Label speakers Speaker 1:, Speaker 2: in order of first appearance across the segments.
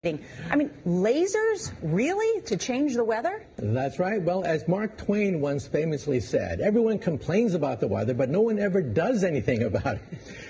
Speaker 1: I mean, lasers, really, to change the weather?
Speaker 2: That's right. Well, as Mark Twain once famously said, everyone complains about the weather, but no one ever does anything about it.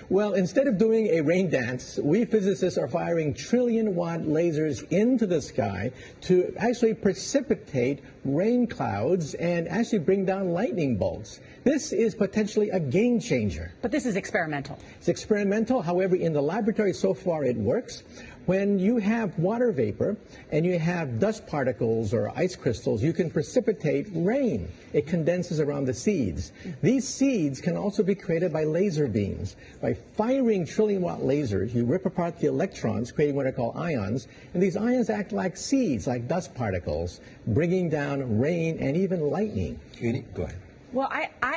Speaker 2: Well, instead of doing a rain dance, we physicists are firing trillion-watt lasers into the sky to actually precipitate rain clouds and actually bring down lightning bolts. This is potentially a game changer.
Speaker 1: But this is experimental.
Speaker 2: It's experimental. However, in the laboratory so far it works. When you have water vapor and you have dust particles or ice crystals, you can precipitate rain. It condenses around the seeds. These seeds can also be created by laser beams. By firing trillion-watt lasers, you rip apart the electrons, creating what are called ions, and these ions act like seeds, like dust particles, bringing down rain and even lightning.
Speaker 3: Go ahead.
Speaker 1: Well,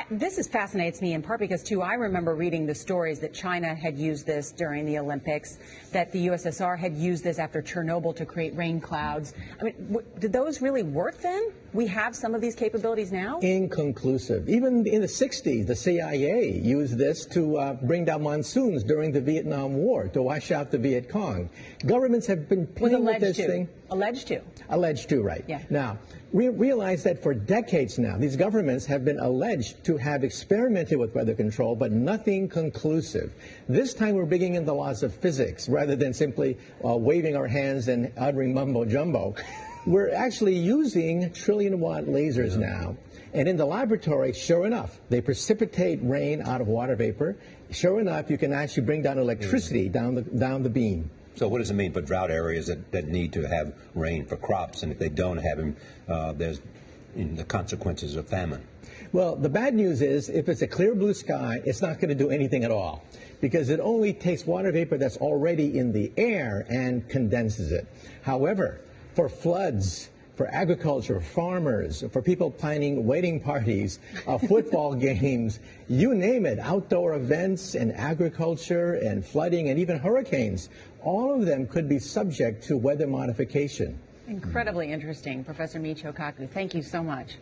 Speaker 1: this fascinates me in part because, too, I remember reading the stories that China had used this during the Olympics, that the USSR had used this after Chernobyl to create rain clouds. I mean, did those really work then? We have some of these capabilities now?
Speaker 2: Inconclusive. Even in the 60s, the CIA used this to bring down monsoons during the Vietnam War, to wash out the Viet Cong. Governments have been playing with this thing.
Speaker 1: Alleged to.
Speaker 2: Alleged to, right.
Speaker 1: Yeah.
Speaker 2: Now, we realize that for decades now, these governments have been alleged to have experimented with weather control, but nothing conclusive. This time we're bringing in the laws of physics rather than simply waving our hands and uttering mumbo-jumbo. We're actually using trillion-watt lasers now. And in the laboratory, sure enough, they precipitate rain out of water vapor. Sure enough, you can actually bring down electricity down the beam.
Speaker 3: So what does it mean for drought areas that need to have rain for crops? And if they don't have them, there's the consequences of famine.
Speaker 2: Well, the bad news is if it's a clear blue sky, it's not going to do anything at all, because it only takes water vapor that's already in the air and condenses it. However, for floods, for agriculture, farmers, for people planning wedding parties, football games, you name it, outdoor events and agriculture and flooding and even hurricanes, all of them could be subject to weather modification.
Speaker 1: Incredibly interesting. Professor Michio Kaku, thank you so much.